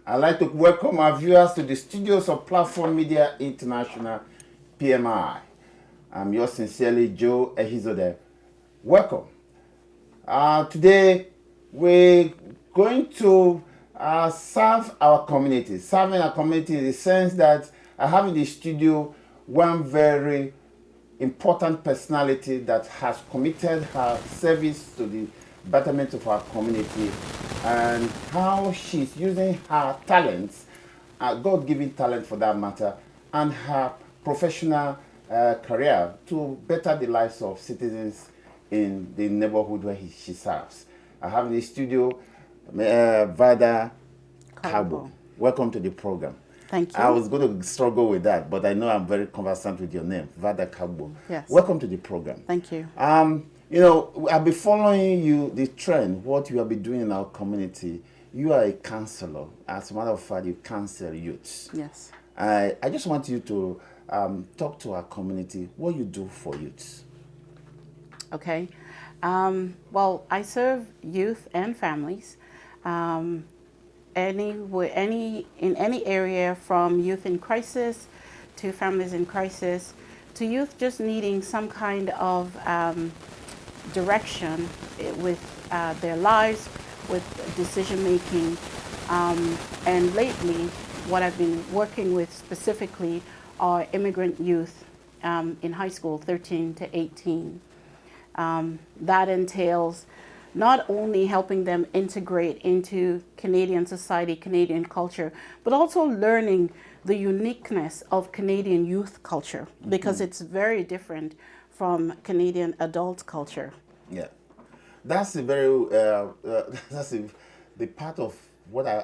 I'd like to welcome our viewers to the studios of Platform Media International, PMI. I'm yours sincerely, Joe Ehizode. Welcome. Today, we're going to serve our community. Serving our community in the sense that I have in the studio one very important personality that has committed her service to the betterment of our community and how she's using her talents, God-given talent for that matter, and her professional career to better the lives of citizens in the neighborhood where she serves. I have in the studio Valda Kargbo. Kargbo. Welcome to the program. Thank you. I was going to struggle with that, but I know I'm very conversant with your name, Valda Kargbo. Yes. Welcome to the program. Thank you. I've been following you, the trend, what you have been doing in our community. You are a counselor. As a matter of fact, you counsel youths. Yes. I just want you to talk to our community, what you do for youths. Okay. Well, I serve youth and families. In any area, from youth in crisis to families in crisis to youth just needing some kind of direction with their lives, with decision making. And lately, what I've been working with specifically are immigrant youth in high school, 13 to 18. That entails not only helping them integrate into Canadian society, Canadian culture, but also learning the uniqueness of Canadian youth culture, because it's very different from Canadian adult culture. Yeah, that's a very the part of what I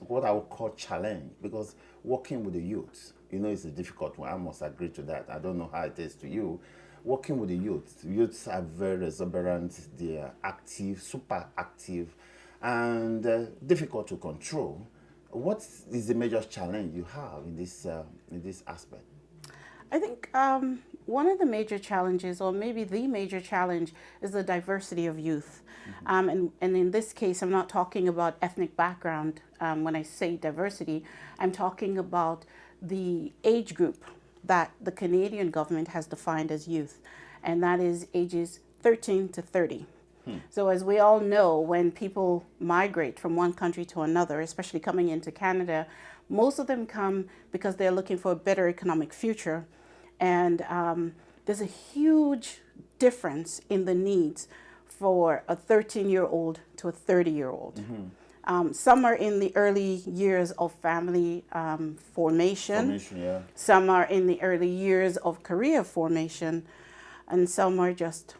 would call challenge, because working with the youth, it's a difficult one. I must agree to that. I don't know how it is to you. Working with the youths are very exuberant, they are active, super active, and difficult to control. What is the major challenge you have in this aspect? I think one of the major challenges, or maybe the major challenge, is the diversity of youth. And in this case, I'm not talking about ethnic background. When I say diversity, I'm talking about the age group that the Canadian government has defined as youth, and that is ages 13 to 30. So as we all know, when people migrate from one country to another, especially coming into Canada, most of them come because they're looking for a better economic future. And there's a huge difference in the needs for a 13-year-old to a 30-year-old. Some are in the early years of family formation. Yeah. Some are in the early years of career formation, and some are just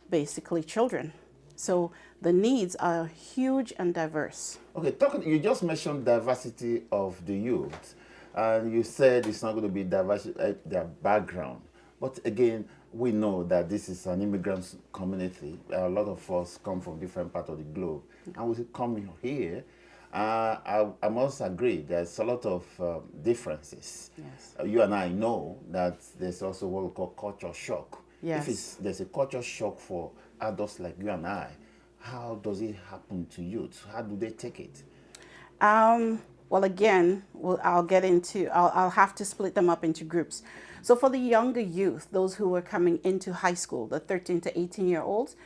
basically children. So the needs are huge and diverse. Okay, you just mentioned diversity of the youth, and you said it's not going to be diversity their background. But again, we know that this is an immigrant community. A lot of us come from different parts of the globe, and we come here. I must agree, there's a lot of differences. Yes. You and I know that there's also what we call culture shock. Yes. If there's a culture shock for adults like you and I, how does it happen to youth? How do they take it? Well, again, I'll have to split them up into groups. So for the younger youth, those who are coming into high school, the 13 to 18-year-olds,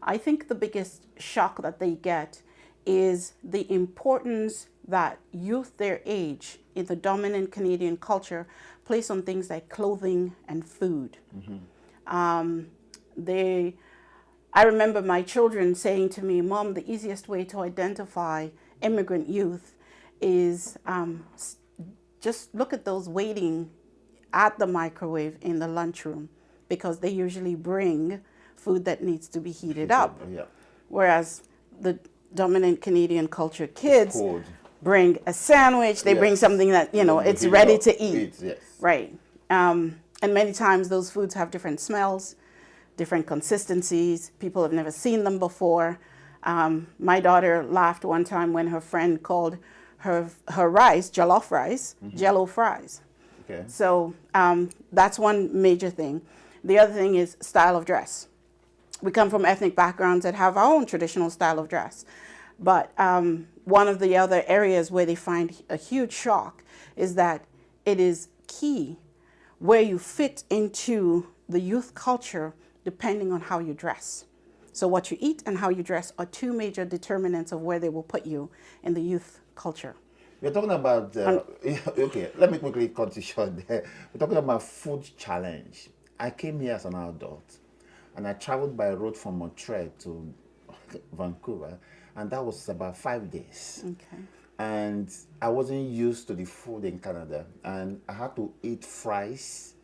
I think the biggest shock that they get is the importance that youth their age in the dominant Canadian culture place on things like clothing and food. I remember my children saying to me, "Mom, the easiest way to identify immigrant youth is just look at those waiting at the microwave in the lunchroom, because they usually bring food that needs to be heated up." Yeah. Whereas the dominant Canadian culture kids bring a sandwich, they bring something that, it's ready to eat. Yes. Right. And many times those foods have different smells, different consistencies. People have never seen them before. My daughter laughed one time when her friend called her rice, jollof rice, jello fries. Okay. So that's one major thing. The other thing is style of dress. We come from ethnic backgrounds that have our own traditional style of dress. But one of the other areas where they find a huge shock is that it is key where you fit into the youth culture depending on how you dress. So what you eat and how you dress are two major determinants of where they will put you in the youth culture. We're talking about, okay, let me quickly cut it short there. We're talking about food challenge. I came here as an adult and I traveled by road from Montreal to Vancouver, and that was about 5 days. Okay. And I wasn't used to the food in Canada, and I had to eat fries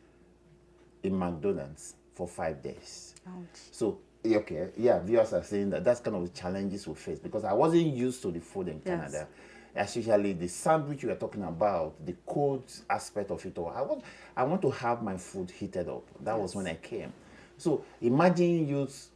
in McDonald's for 5 days. Ouch. So, okay, yeah, viewers are saying that that's kind of the challenges we face because I wasn't used to the food in Yes. Canada. Especially the sandwich we are talking about, the cold aspect of it all. I want to have my food heated up. That was when I came. So imagine youth,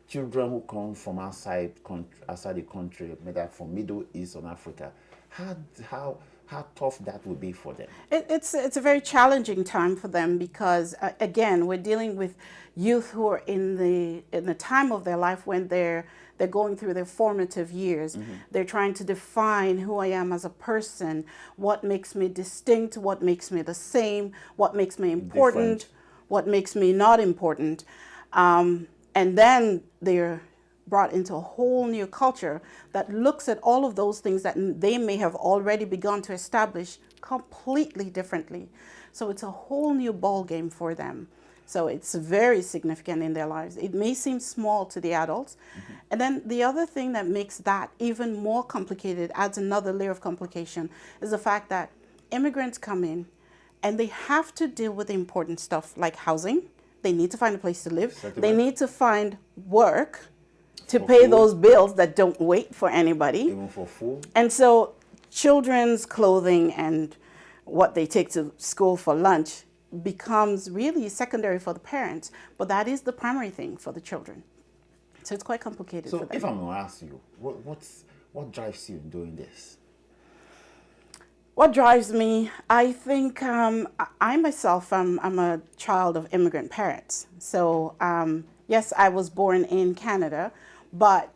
children who come from outside the country, maybe from Middle East or Africa. How tough that would be for them. It's a very challenging time for them because again we're dealing with youth who are in the time of their life when they're going through their formative years. They're trying to define who I am as a person, what makes me distinct, what makes me the same, what makes me important, Different. what makes me not important, and then they're brought into a whole new culture that looks at all of those things that they may have already begun to establish completely differently. So it's a whole new ball game for them. So it's very significant in their lives. It may seem small to the adults. And then the other thing that makes that even more complicated, adds another layer of complication, is the fact that immigrants come in and they have to deal with the important stuff like housing. They need to find a place to live. Settlement. They need to find work to For pay food. those bills that don't wait for anybody. Even for food. And so children's clothing and what they take to school for lunch becomes really secondary for the parents, but that is the primary thing for the children. So it's quite complicated for So them. if I'm going to ask you, what drives you in doing this? What drives me? I think I myself, I'm a child of immigrant parents. So yes, I was born in Canada, but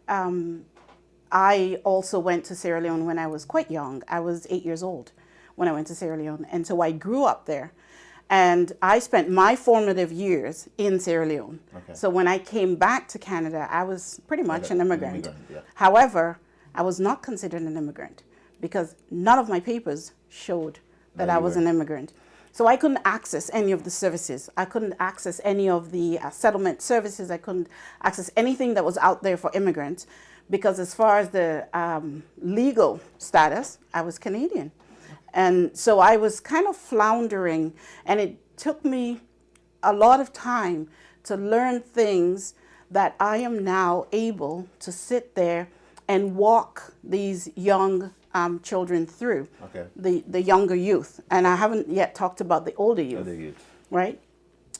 I also went to Sierra Leone when I was quite young. I was 8 years old when I went to Sierra Leone. And so I grew up there. And I spent my formative years in Sierra Leone. Okay. So when I came back to Canada, I was pretty much Okay, an an immigrant. immigrant, yeah. However, I was not considered an immigrant because none of my papers showed that That I you was were. an immigrant. So I couldn't access any of the services. I couldn't access any of the settlement services. I couldn't access anything that was out there for immigrants because as far as the legal status, I was Canadian. And so I was kind of floundering, and it took me a lot of time to learn things that I am now able to sit there and walk these young children through, Okay. the younger youth. And I haven't yet talked about the older youth, Other youth. right?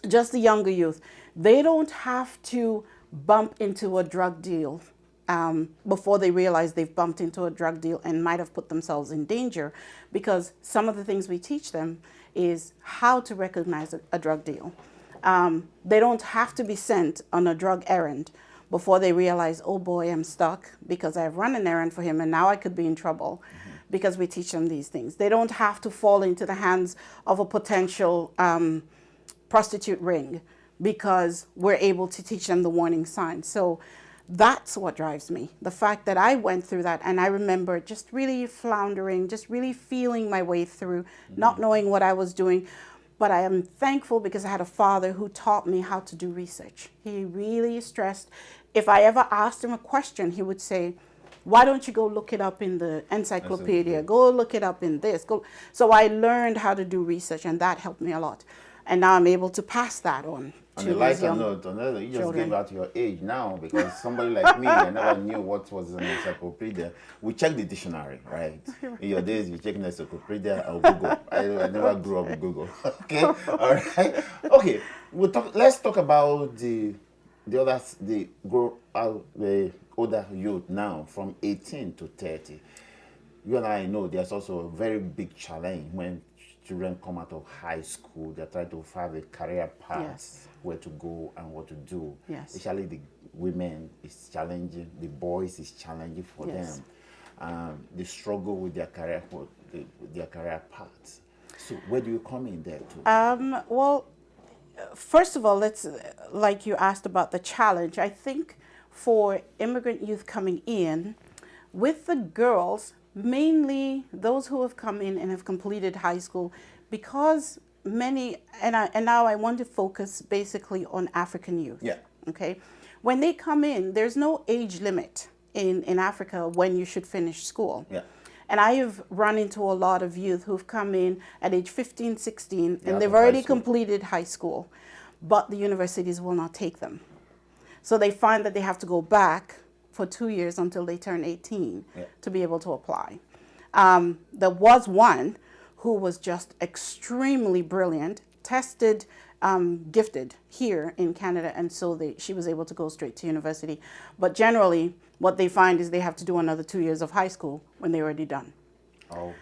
Just the younger youth. They don't have to bump into a drug deal before they realize they've bumped into a drug deal and might have put themselves in danger, because some of the things we teach them is how to recognize a drug deal. They don't have to be sent on a drug errand before they realize, oh boy, I'm stuck because I've run an errand for him and now I could be in trouble, because we teach them these things. They don't have to fall into the hands of a potential prostitute ring because we're able to teach them the warning signs. So that's what drives me. The fact that I went through that, and I remember just really floundering, just really feeling my way through, not knowing what I was doing. But I am thankful because I had a father who taught me how to do research. He really stressed, if I ever asked him a question, he would say, why don't you go look it up in the encyclopedia? Go look it up in this. Go. So I learned how to do research, and that helped me a lot. And now I'm able to pass that on On to a these lighter young note, you just children. gave out your age now, because somebody like me, I never knew what was an encyclopedia. We check the dictionary, right? In your days, you check an encyclopedia or Google. I never grew up with Google. Okay, all right. Okay, let's talk about the older youth now, from 18 to 30. You and I know there's also a very big challenge when children come out of high school. They're trying to have a career path, Yes. where to go and what to do. Yes. Especially women is challenging, the boys is challenging for Yes. them. They struggle with their career, their career paths. So where do you come in there too? Well, first of all, let's, like you asked about the challenge, I think for immigrant youth coming in, with the girls, mainly those who have come in and have completed high school, because many, and now I want to focus basically on African youth. Yeah. Okay. When they come in, there's no age limit in Africa when you should finish school. Yeah. And I have run into a lot of youth who've come in at age 15, 16, Yeah, and they've from high already school. completed high school, but the universities will not take them. So they find that they have to go back for 2 years until they turn 18 Yeah. to be able to apply. There was one who was just extremely brilliant, tested, gifted here in Canada, and so she was able to go straight to university. But generally, what they find is they have to do another 2 years of high school when they're already done. Oh.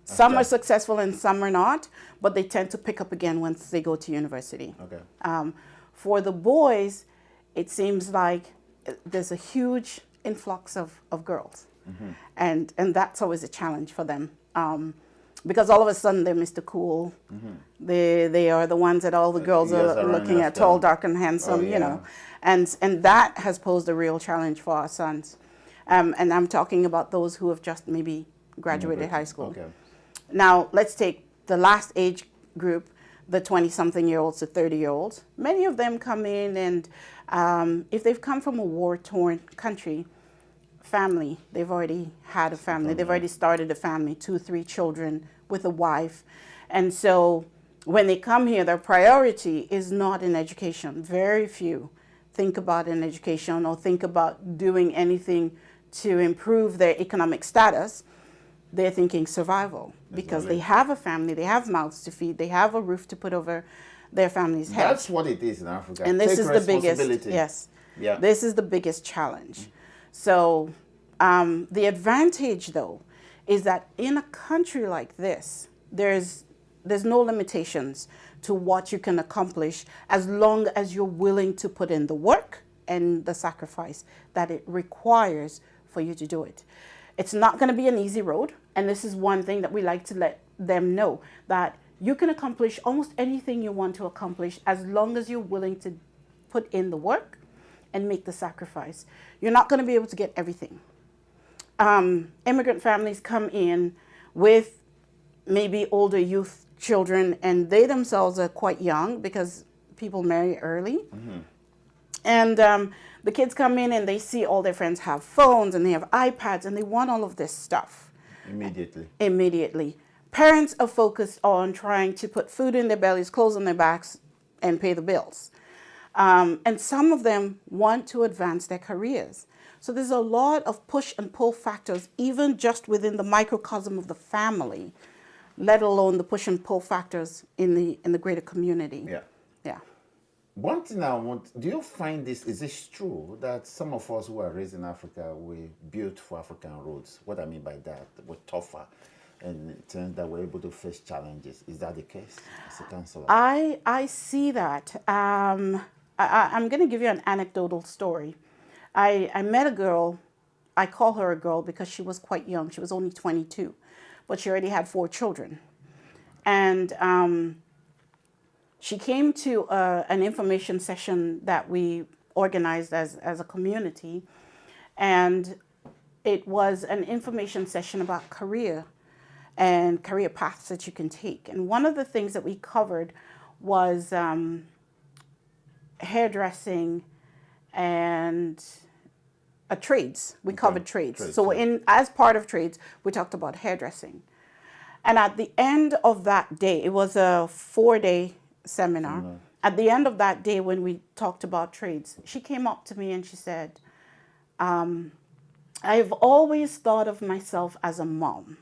Some are successful and some are not, but they tend to pick up again once they go to university. Okay. For the boys, it seems like there's a huge influx of girls. Mm-hmm. And that's always a challenge for them. Because all of a sudden they're Mr. Cool. Mm-hmm. They are the ones that all the girls are looking at, tall, dark, and handsome, you know. And that has posed a real challenge for our sons. And I'm talking about those who have just maybe graduated high school. Okay. Now, let's take the last age group, the 20-something-year-olds to 30-year-olds. Many of them come in and if they've come from a war-torn country, family, they've already had a family. They've already started a family, 2, 3 children with a wife. And so when they come here, their priority is not in education. Very few think about an education or think about doing anything to improve their economic status. They're thinking survival because they have a family, they have mouths to feed, they have a roof to put over their family's head. That's what it is in Africa. And this Take is the biggest, responsibility. yes, Yeah. this is the biggest challenge. So the advantage, though, is that in a country like this, there's no limitations to what you can accomplish as long as you're willing to put in the work and the sacrifice that it requires for you to do it. It's not going to be an easy road, and this is one thing that we like to let them know, that you can accomplish almost anything you want to accomplish as long as you're willing to put in the work and make the sacrifice. You're not going to be able to get everything. Immigrant families come in with maybe older youth children, and they themselves are quite young because people marry early. Mm-hmm. And the kids come in and they see all their friends have phones and they have iPads and they want all of this stuff. Immediately. Parents are focused on trying to put food in their bellies, clothes on their backs, and pay the bills. And some of them want to advance their careers. So there's a lot of push and pull factors, even just within the microcosm of the family, let alone the push and pull factors in the greater community. Yeah. Yeah. One thing I want, do you find this, is this true that some of us who are raised in Africa, we built for African roads? What I mean by that, we're tougher and in terms that we're able to face challenges. Is that the case as a counselor? I see that. I'm going to give you an anecdotal story. I met a girl, I call her a girl because she was quite young. She was only 22, but she already had 4 children. And she came to an information session that we organized as a community. And it was an information session about career and career paths that you can take. And one of the things that we covered was hairdressing and trades. We covered trades. So as part of trades, we talked about hairdressing. And at the end of that day, it was a 4-day seminar. Mm-hmm. At the end of that day, when we talked about trades, she came up to me and she said, I've always thought of myself as a mom.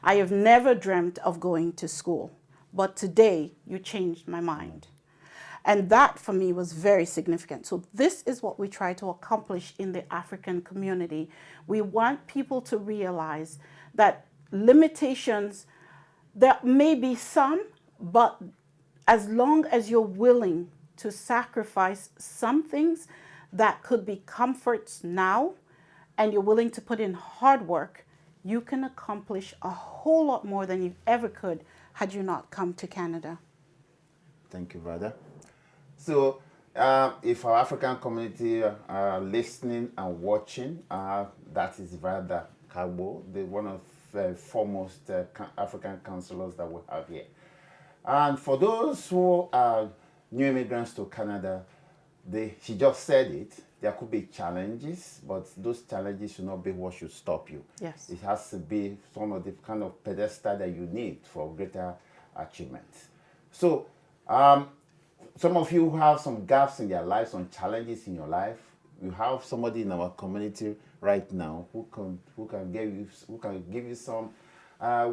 I have never dreamt of going to school, but today you changed my mind. And that for me was very significant. So this is what we try to accomplish in the African community. We want people to realize that limitations, there may be some, but as long as you're willing to sacrifice some things that could be comforts now, and you're willing to put in hard work, you can accomplish a whole lot more than you ever could had you not come to Canada. Thank you, Valda. So, if our African community are listening and watching, that is Valda Kargbo, one of the foremost African counselors that we have here. And for those who are new immigrants to Canada, she just said it, there could be challenges, but those challenges should not be what should stop you. Yes. It has to be some of the kind of pedestal that you need for greater achievements. So, some of you have some gaps in your life, some challenges in your life. You have somebody in our community right now who can give you some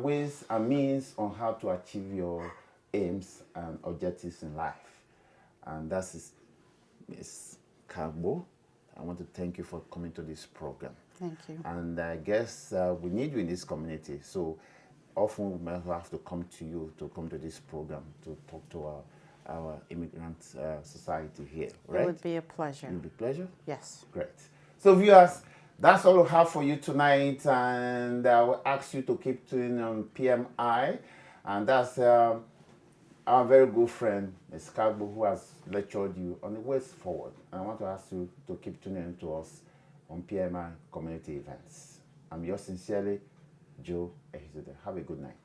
ways and means on how to achieve your aims and objectives in life. And that is Ms. Kargbo. I want to thank you for coming to this program. Thank you. And I guess we need you in this community. So often we might have to come to you to come to this program to talk to our immigrant society here, right? It would be a pleasure. It would be a pleasure? Yes. Great. So viewers, that's all we have for you tonight, and I will ask you to keep tuning on PMI, and that's our very good friend, Ms. Kargbo, who has lectured you on the ways forward. And I want to ask you to keep tuning in to us on PMI community events. I'm yours sincerely, Joe Ehizode. Have a good night.